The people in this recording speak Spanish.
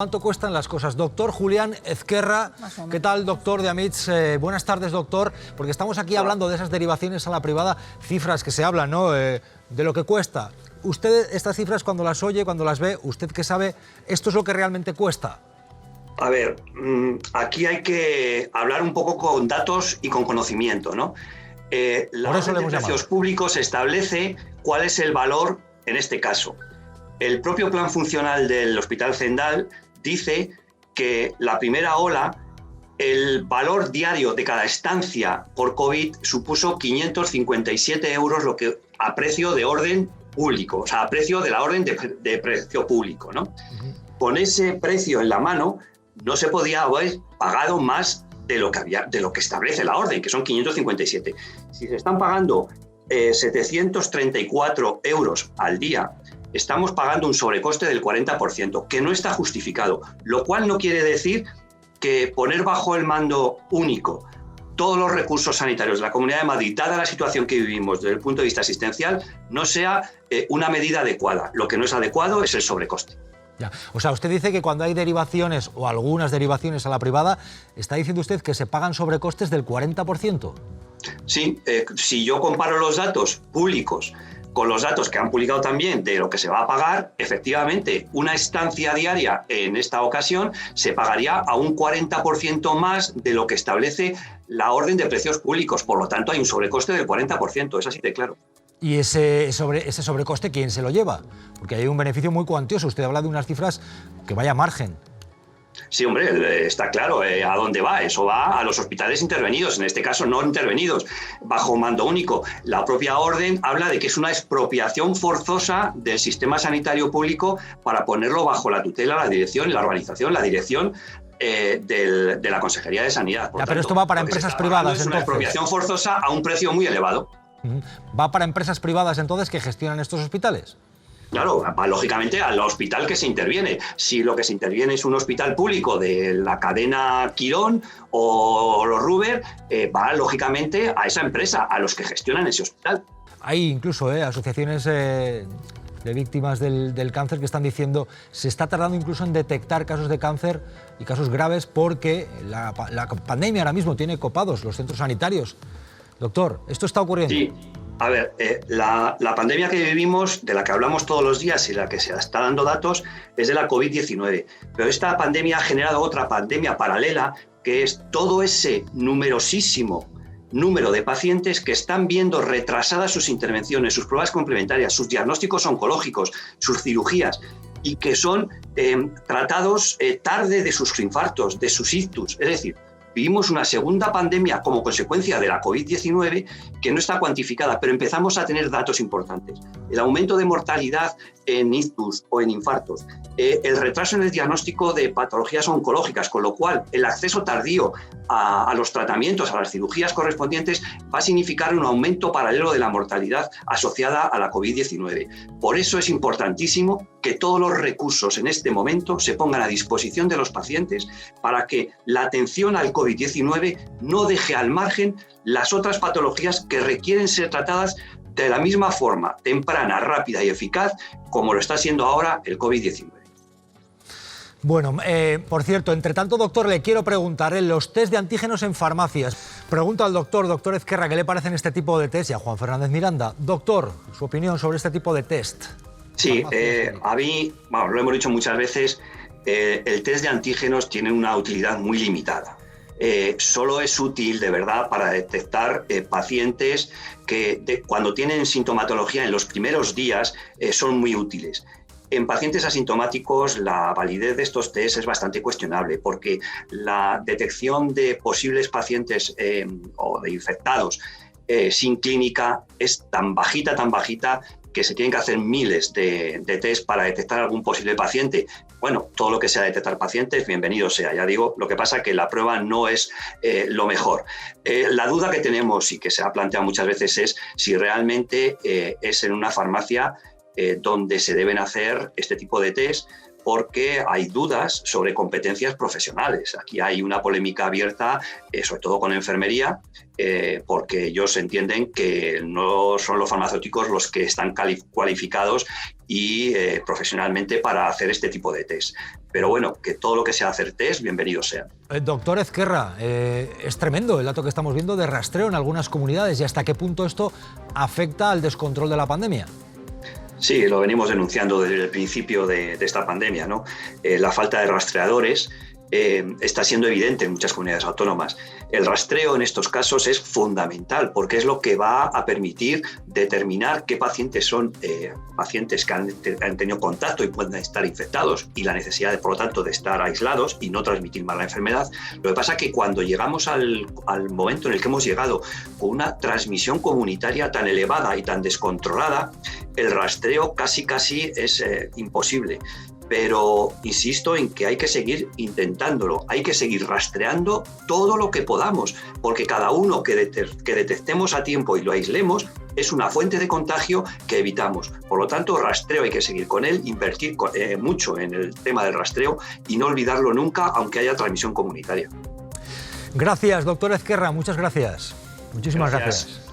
¿Cuánto cuestan las cosas? Doctor Julián Ezquerra, ¿qué tal, doctor de Amitz? Buenas tardes, doctor, porque estamos aquí hablando de esas derivaciones a la privada, cifras que se hablan, ¿no?, de lo que cuesta. Usted, estas cifras, cuando las oye, cuando las ve, usted que sabe, ¿esto es lo que realmente cuesta? A ver, aquí hay que hablar un poco con datos y con conocimiento, ¿no? La orden de precios públicos establece cuál es el valor en este caso. El propio plan funcional del Hospital Zendal dice que la primera ola, el valor diario de cada estancia por COVID supuso 557 euros, lo que a precio de orden público, o sea, a precio de la orden de precio público, ¿no? Con ese precio en la mano no se podía haber pagado más de lo que establece la orden, que son 557. Si se están pagando 734 euros al día, estamos pagando un sobrecoste del 40%, que no está justificado, lo cual no quiere decir que poner bajo el mando único todos los recursos sanitarios de la Comunidad de Madrid, dada la situación que vivimos desde el punto de vista asistencial, no sea una medida adecuada. Lo que no es adecuado es el sobrecoste. Ya. O sea, usted dice que cuando hay derivaciones o algunas derivaciones a la privada, está diciendo usted que se pagan sobrecostes del 40%. Sí, si yo comparo los datos públicos con los datos que han publicado también de lo que se va a pagar, efectivamente, una estancia diaria en esta ocasión se pagaría a un 40% más de lo que establece la orden de precios públicos. Por lo tanto, hay un sobrecoste del 40%, es así de claro. ¿Y ese sobrecoste quién se lo lleva? Porque hay un beneficio muy cuantioso. Usted habla de unas cifras que vaya margen. Sí, hombre, está claro a dónde va. Eso va a los hospitales intervenidos, en este caso no intervenidos, bajo mando único. La propia orden habla de que es una expropiación forzosa del sistema sanitario público para ponerlo bajo la tutela, la dirección y la organización, la dirección de la Consejería de Sanidad. Ya, pero esto va para empresas privadas, es una expropiación forzosa a un precio muy elevado. ¿Va para empresas privadas entonces que gestionan estos hospitales? Claro, va lógicamente al hospital que se interviene. Si lo que se interviene es un hospital público de la cadena Quirón o los Ruber, va lógicamente a esa empresa, a los que gestionan ese hospital. Hay incluso asociaciones de víctimas del cáncer que están diciendo se está tardando incluso en detectar casos de cáncer y casos graves porque la pandemia ahora mismo tiene copados los centros sanitarios. Doctor, ¿esto está ocurriendo? Sí. A ver, la pandemia que vivimos, de la que hablamos todos los días y la que se está dando datos, es de la COVID-19. Pero esta pandemia ha generado otra pandemia paralela, que es todo ese numerosísimo número de pacientes que están viendo retrasadas sus intervenciones, sus pruebas complementarias, sus diagnósticos oncológicos, sus cirugías, y que son tratados tarde de sus infartos, de sus ictus. Es decir, vivimos una segunda pandemia como consecuencia de la COVID-19 que no está cuantificada, pero empezamos a tener datos importantes. El aumento de mortalidad en ictus o en infartos, el retraso en el diagnóstico de patologías oncológicas, con lo cual el acceso tardío a los tratamientos, a las cirugías correspondientes, va a significar un aumento paralelo de la mortalidad asociada a la COVID-19. Por eso es importantísimo que todos los recursos en este momento se pongan a disposición de los pacientes para que la atención al COVID-19 no deje al margen las otras patologías que requieren ser tratadas de la misma forma, temprana, rápida y eficaz, como lo está haciendo ahora el COVID-19. Bueno, por cierto, entre tanto, doctor, le quiero preguntar, los test de antígenos en farmacias. Pregunto al doctor Ezquerra, ¿qué le parecen este tipo de test? Y a Juan Fernández Miranda. Doctor, su opinión sobre este tipo de test. Sí, a mí, lo hemos dicho muchas veces, el test de antígenos tiene una utilidad muy limitada. Solo es útil de verdad para detectar pacientes que cuando tienen sintomatología en los primeros días son muy útiles. En pacientes asintomáticos la validez de estos test es bastante cuestionable porque la detección de posibles pacientes o de infectados sin clínica es tan bajita que se tienen que hacer miles de test para detectar algún posible paciente. Bueno, todo lo que sea detectar pacientes, bienvenido sea. Ya digo, lo que pasa es que la prueba no es lo mejor. La duda que tenemos y que se ha planteado muchas veces es si realmente es en una farmacia donde se deben hacer este tipo de test, porque hay dudas sobre competencias profesionales. Aquí hay una polémica abierta, sobre todo con enfermería, porque ellos entienden que no son los farmacéuticos los que están cualificados y profesionalmente para hacer este tipo de test. Pero bueno, que todo lo que sea hacer test, bienvenido sea. Doctor Ezquerra, es tremendo el dato que estamos viendo de rastreo en algunas comunidades y hasta qué punto esto afecta al descontrol de la pandemia. Sí, lo venimos denunciando desde el principio de esta pandemia, ¿no? La falta de rastreadores está siendo evidente en muchas comunidades autónomas. El rastreo en estos casos es fundamental porque es lo que va a permitir determinar qué pacientes son pacientes que han tenido contacto y pueden estar infectados y la necesidad, por lo tanto, de estar aislados y no transmitir más la enfermedad. Lo que pasa es que cuando llegamos al momento en el que hemos llegado con una transmisión comunitaria tan elevada y tan descontrolada, el rastreo casi es imposible. Pero insisto en que hay que seguir intentándolo, hay que seguir rastreando todo lo que podamos, porque cada uno que detectemos a tiempo y lo aislemos es una fuente de contagio que evitamos. Por lo tanto, rastreo hay que seguir con él, invertir mucho en el tema del rastreo y no olvidarlo nunca, aunque haya transmisión comunitaria. Gracias, doctor Ezquerra, muchas gracias. Muchísimas gracias.